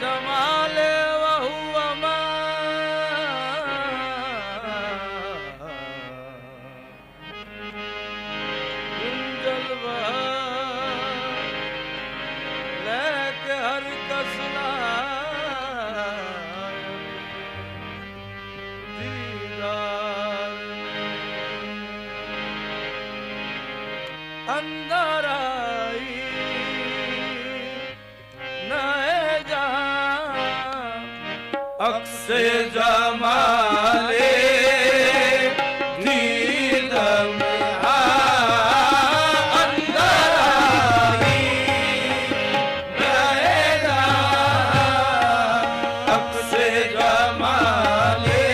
जमाले वहुआ कुंजल लेके हर कसला दीदार अंदर आई नए जहां अक्से जमाले नींद में अंदर आई नए जहां अक्से जमाले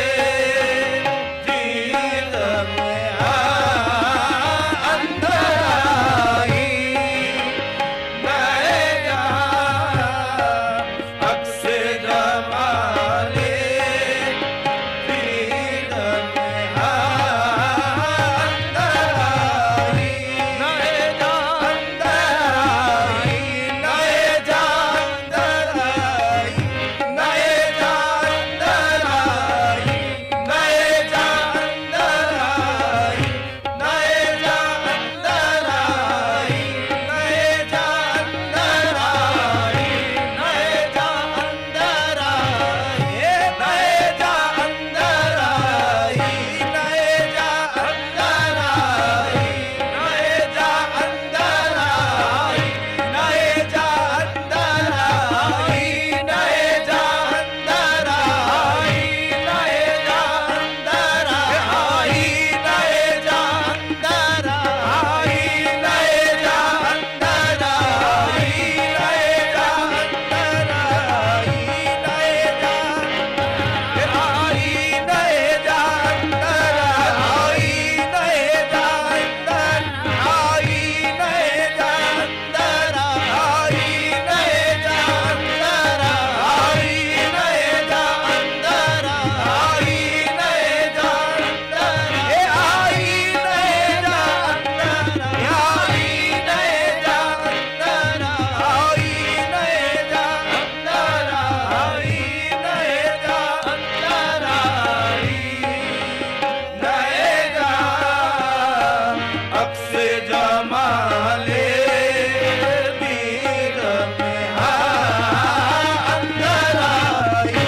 नींद में अंदर आई नए जहां अक्से जमाले नींद में अंदर आई नए जहां अंदर आई नए जहां अंदर आई नए जहां अंदर आई नए जहां अंदर आई नए जहां अंदर आई नए जहां अंदर आई नए जहां अंदर आई नए जहां अंदर आई नए जहां अंदर आई नए जहां अंदर आई नए जहां अंदर आई नए जहां अंदर आई नए जहां अंदर आई नए जहां अंदर आई नए जहां अंदर आई नए जहां अंदर आई नए जहां आई नए जहां अंदर आई नए जहां अंदर आई नए जहां अंदर आई नए जहां अंदर आई नए जहां अंदर आई नए जहां अंदर आई नए जहां अंदर आई नए जहां अंदर आई नए जहां अंदर आई नए जहां अंदर आई नए जहां अक्से जमाले नींद में अंदर आई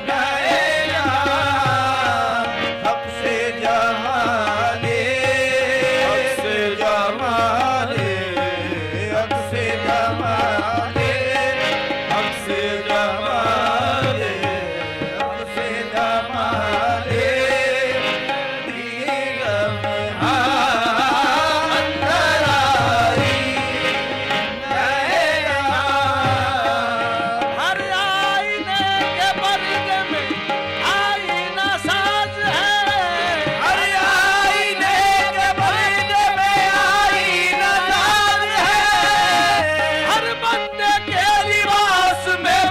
नए जहां अक्से जमाले अक्से जमाले अक्से जमाले अक्से जमाले अक्से जमाले नींद में अंदर आई नए जहां हर आईने के पर्दे में आईना साज है हर आईने के पर्दे में आईना साज है हर बंदे के लिबास में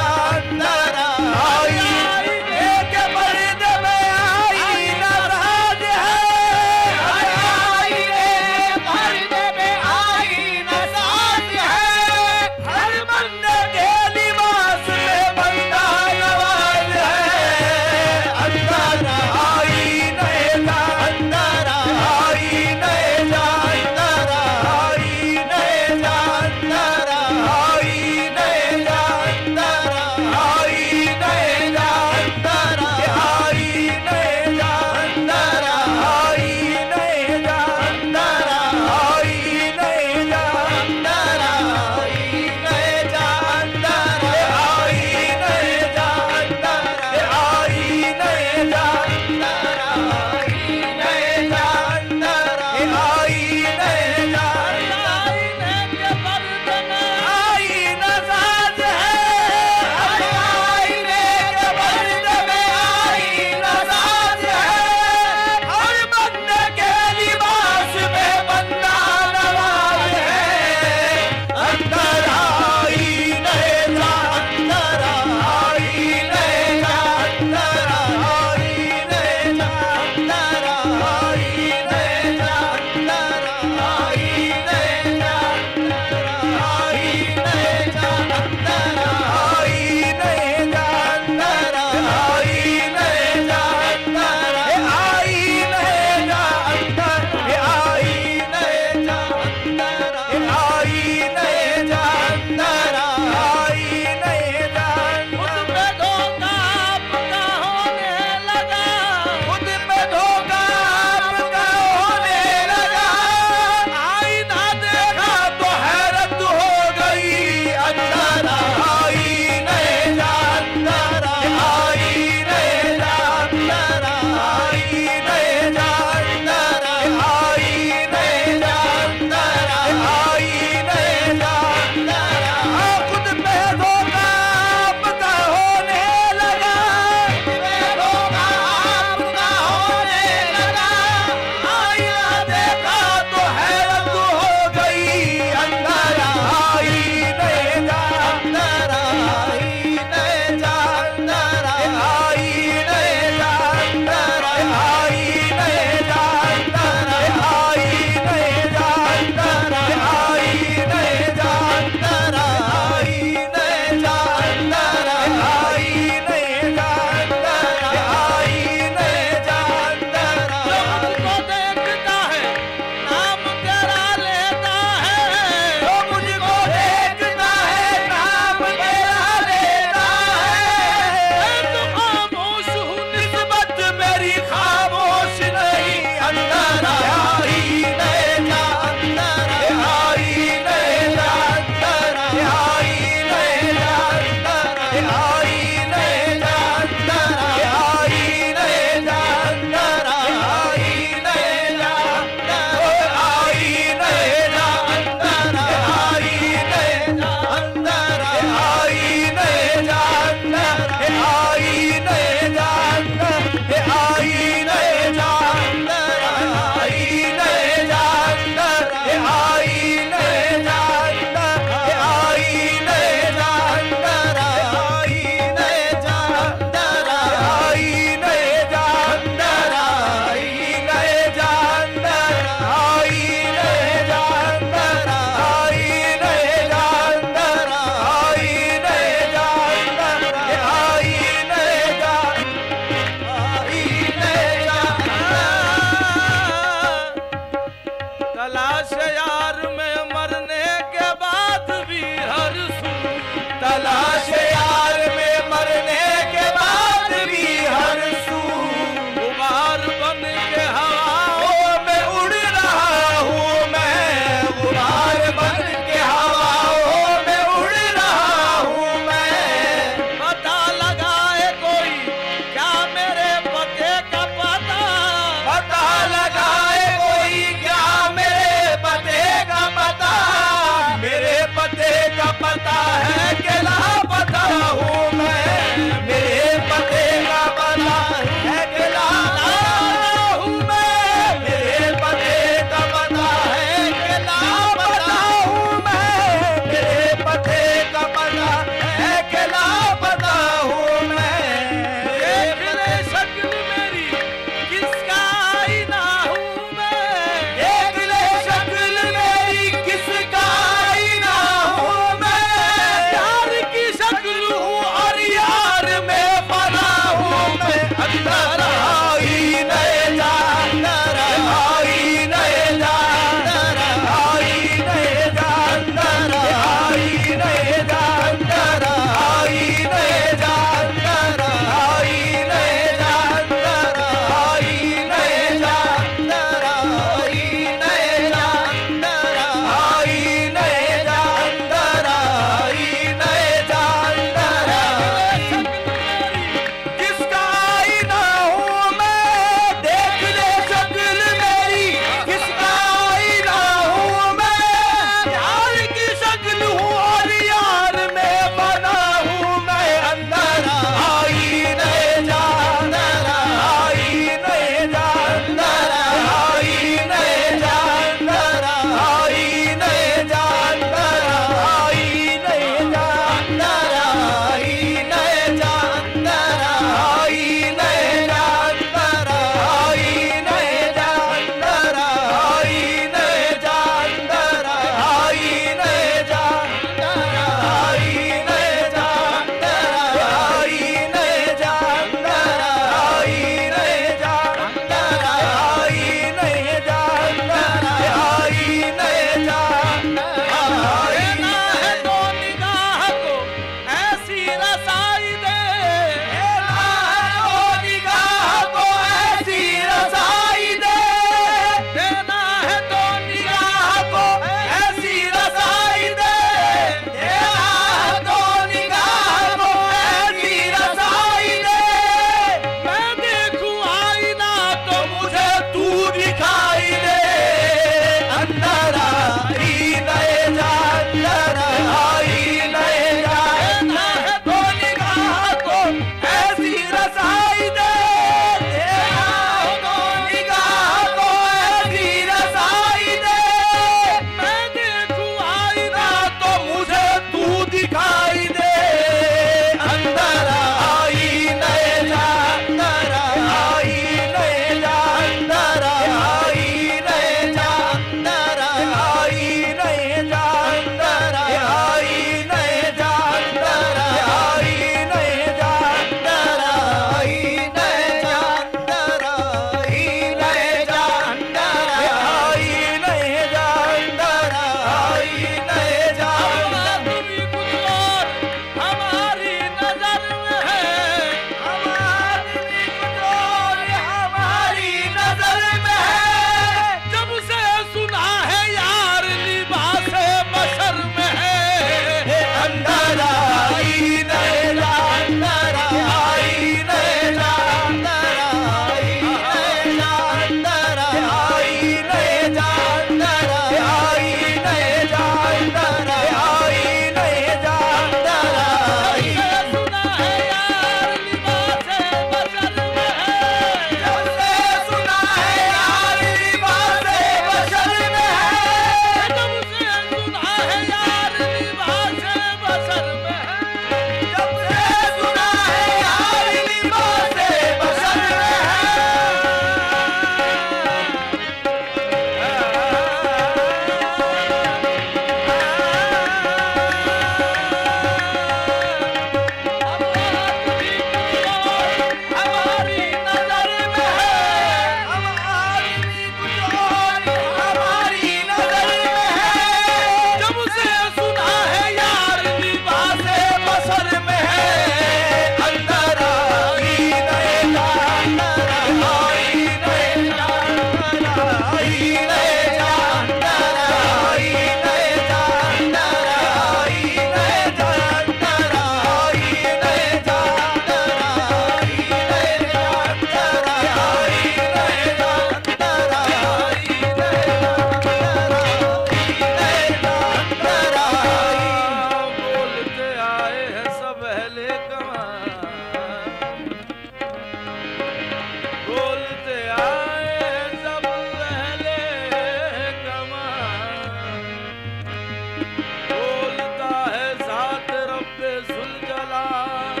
बोलता है ज़ात रब्बे ज़ुलजलाल,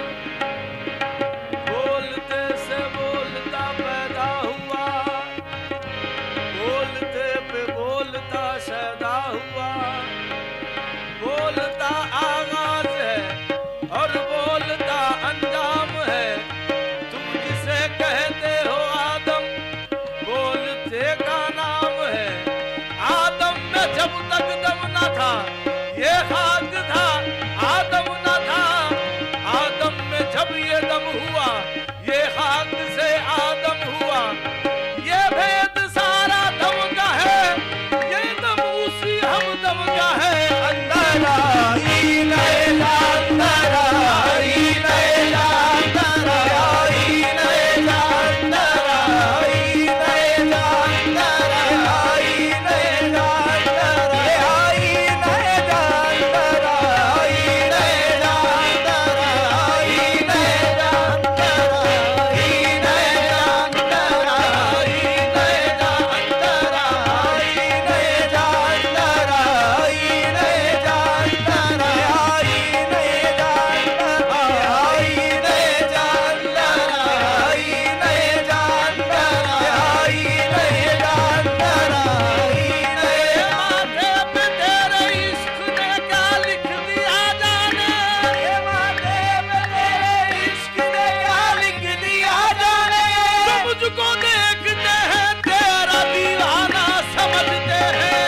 बोलते से बोलता पैदा हुआ, बोलते पे बोलता शैदा हुआ, बोलता आगाज है और बोलता अंजाम है। तुम जिसे कहते हो आदम, बोलते का नाम है। आदम में जब तक दम न था ये खाक था, आदम न था। आदम में जब ये दम हुआ ये खाक से आदम हुआ। ये भेद सारा दम का है, ये दम उसी हम दम का है। अंदर आई नैला, अंदर आई नैला, अंदर आई नैला, अंदर आई नैला, अंदर आई नैला, अंदर आई नैला, अंदर आई नैला, अंदर आई नैला, अंदर आई नैला, अंदर आई नैला, अंदर आई नैला, अंदर आई नैला, अंदर आई नैला, अंदर आई नैला, अंदर आई नैला, अंदर आई नैला, अंदर आई नैला। माथे पे तेरे इश्क ने क्या लिख दिया जाने, ये माथे पे तेरे इश्क ने क्या लिख दिया जाने। जो मुझको देखते हैं तेरा दीवाना समझते हैं।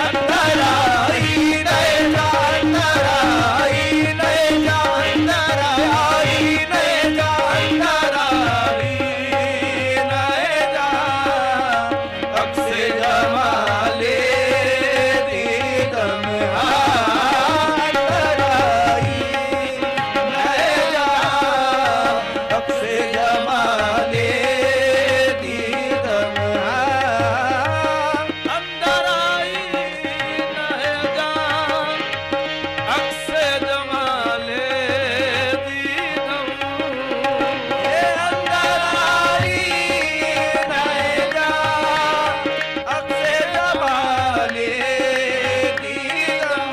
अंदर आई नैला, अंदर आई नैला, अंदर आई नैला, अंदर आई नैला। अक्से जमाले दीदम अंदर आई नैला। अक्से जमाले दीदम अंदर आई नैला। अक्से जमाले दीदम ये अंदर आई नैला। अक्से जमाले दीदम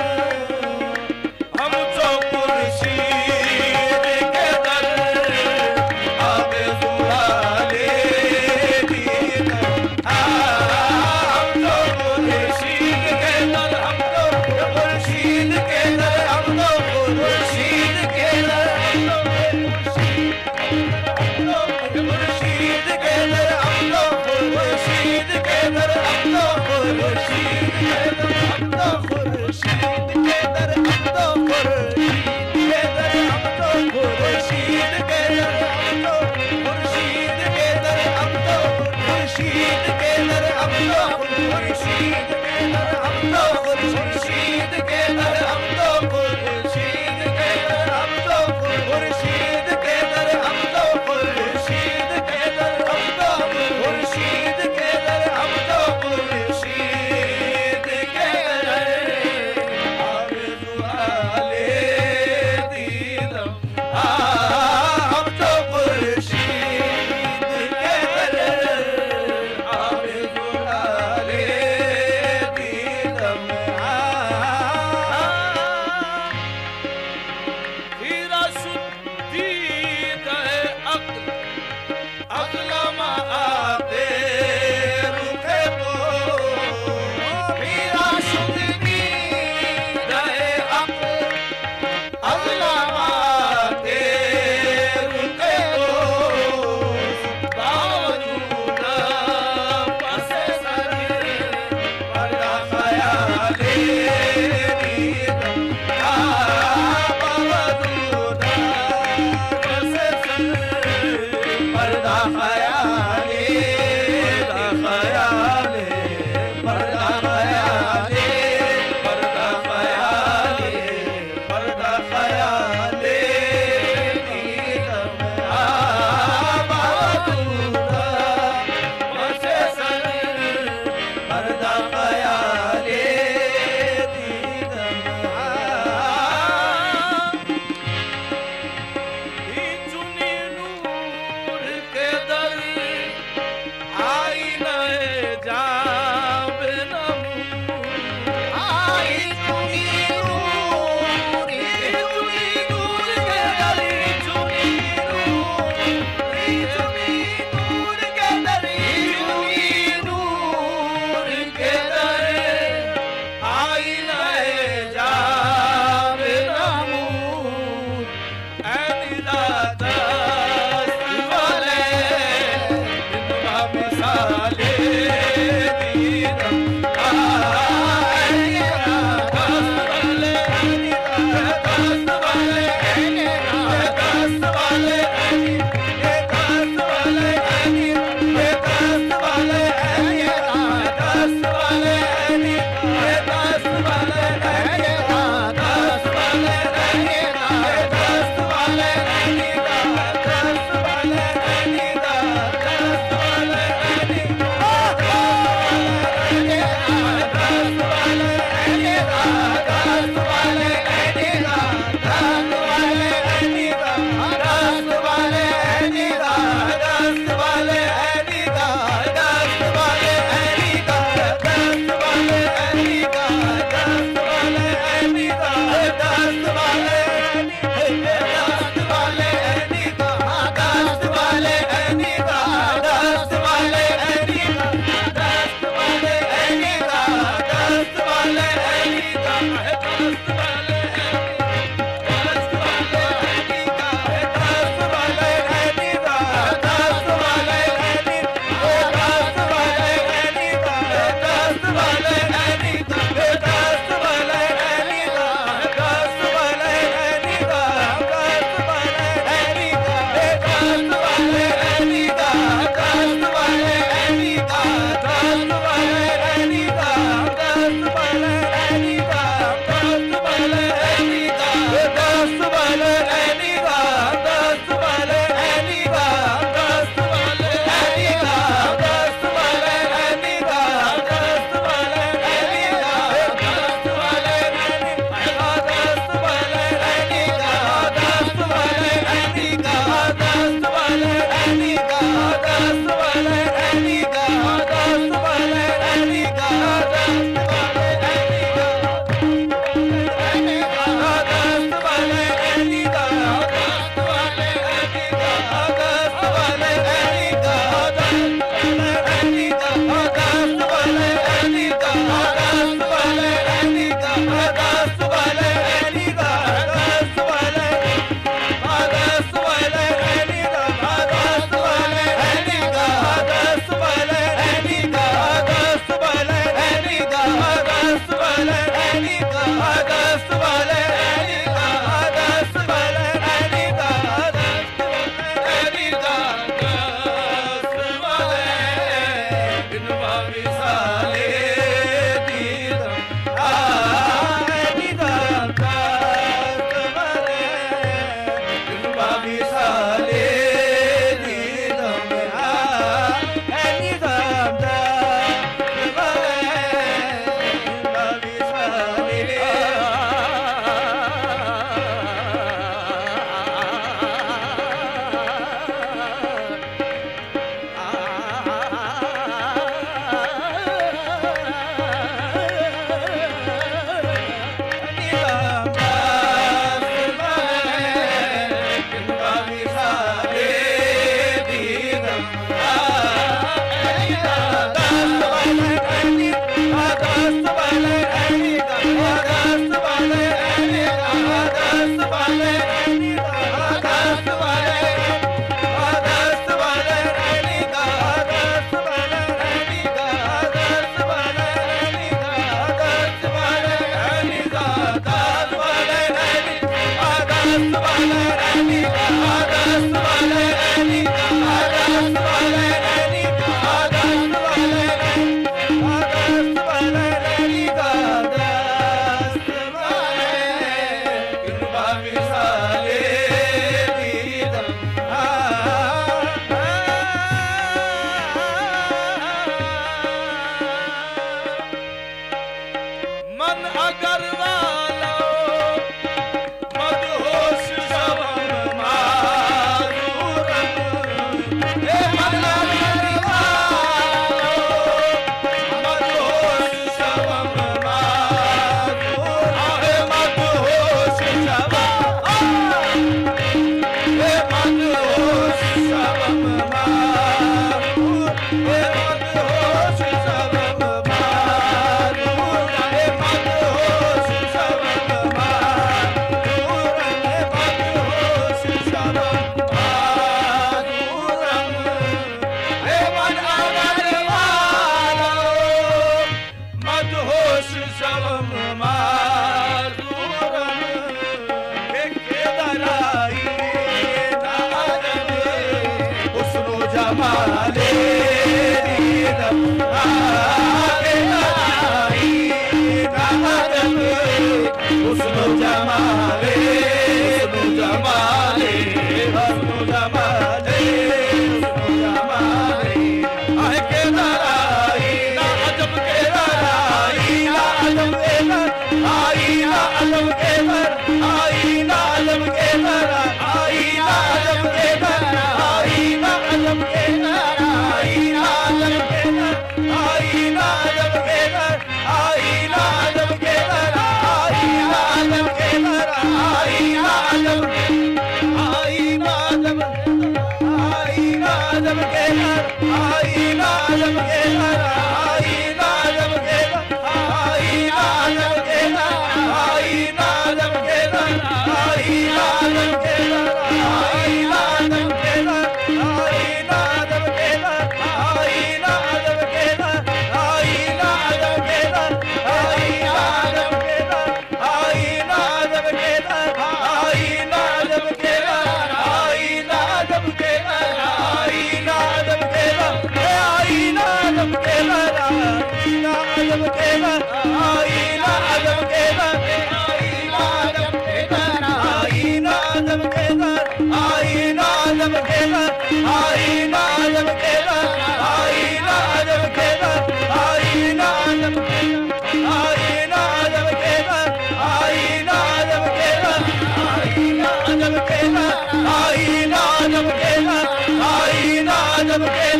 हम जो खुर्शीद के दर आगे जुलाले दीदम। हम जो खुर्शीद के दर, हम तो खुर्शीद के दर, हम तो खुर्शीद के दर, हम तो खुर्शीद के दर, हम तो खुर्शीद के दर, हम तो खुर्शीद के दर, हम तो खुर्शीद के दर, हम तो खुर्शीद के दर, हम तो खुर्शीद के दर, हम तो खुर्शीद के दर, हम तो खुर्शीद के दर, हम तो खुर्शीद के दर, हम तो खुर्शीद के दर, हम तो खुर्शीद के दर, हम तो खुर्शीद के दर, हम तो खुर्शीद के दर, हम तो खुर्शीद के दर आगे दुआले दीदम। हम तो खुर्शीद के दर आगे दुआले दीदम। हीरा शुद्धीद है अक्ल, अक्लमा आते रुखे तो। हीरा शुद्धीद है अक्ल, अक्लमा आते रुखे तो। बावजूद पसे सर पर्दा ख्याले दीदम। बावजूद पसे सर पर्दा ख्याले, पर्दा ख्याले, पर्दा ख्याले, पर्दा ख्याले दीदम। बावजूद पसे सर पर्दा ख्याले दीदम। चुनी नूर के दर आई नए जाब नमूर। आई आई Bye.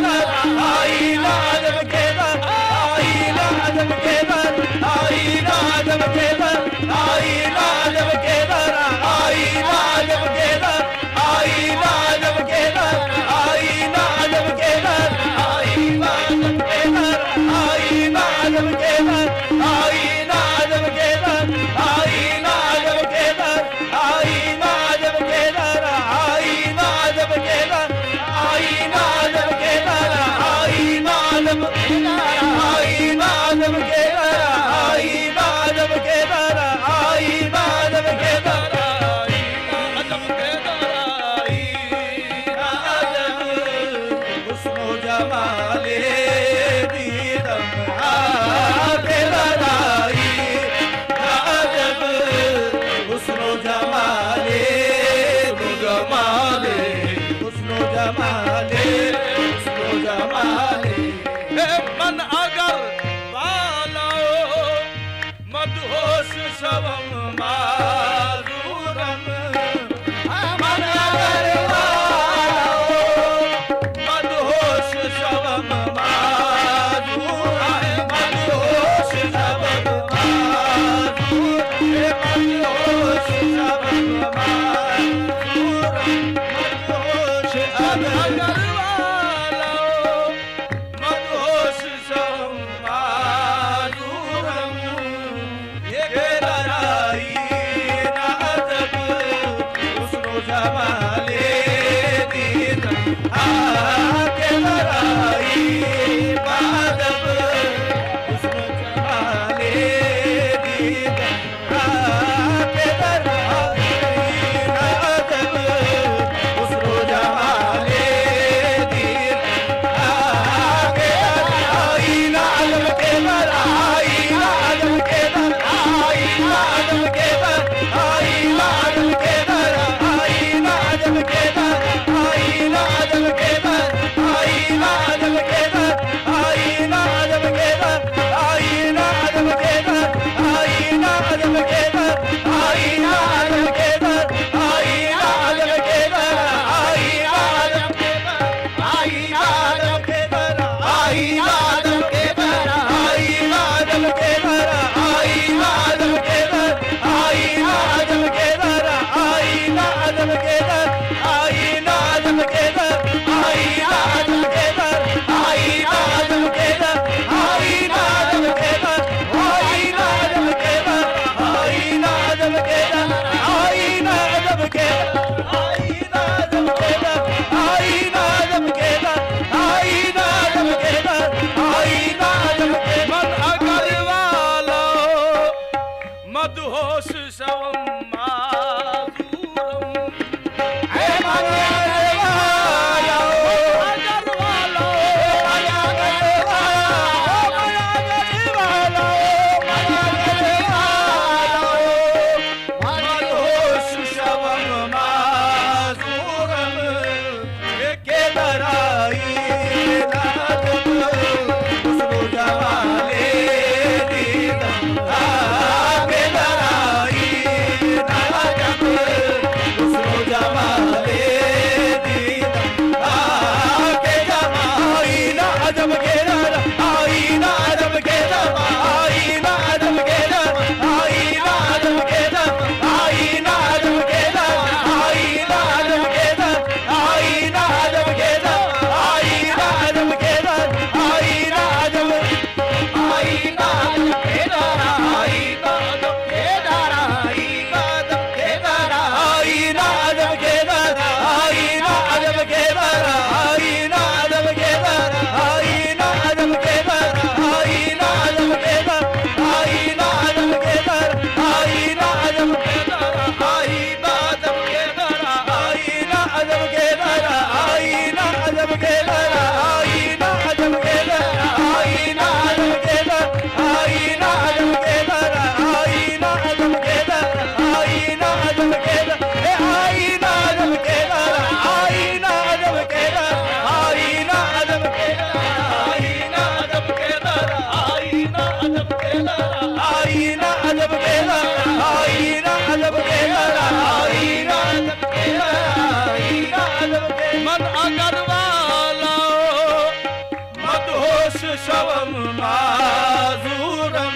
शवम माजूरम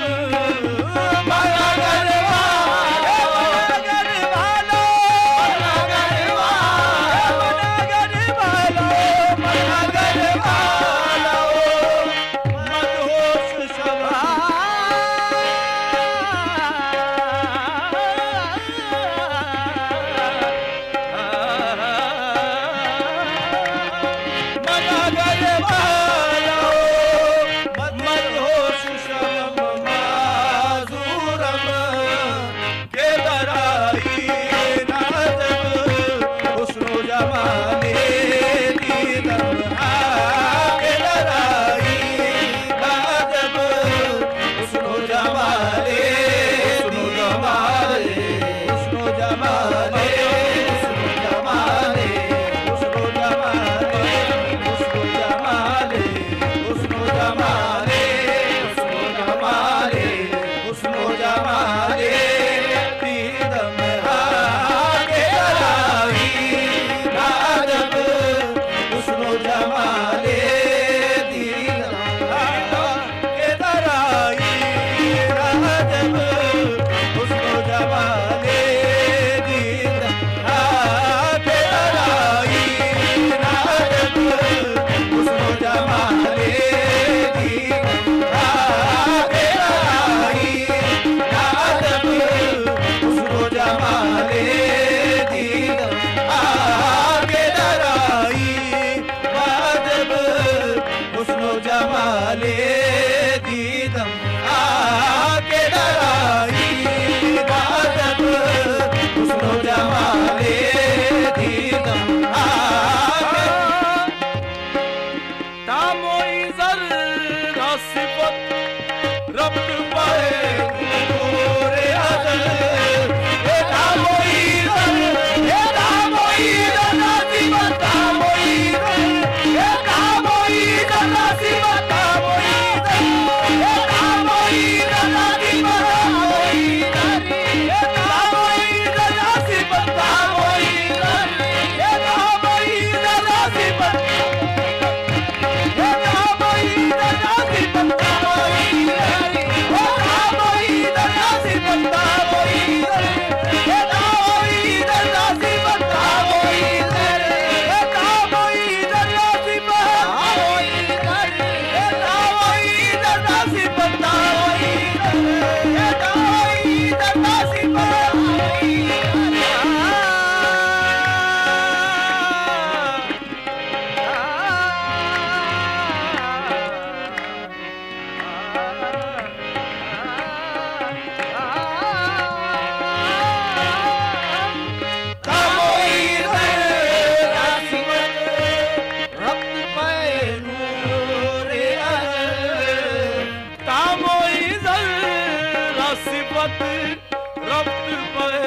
माया गरवालो माया गरवालो मदहोश शवा रब्त पे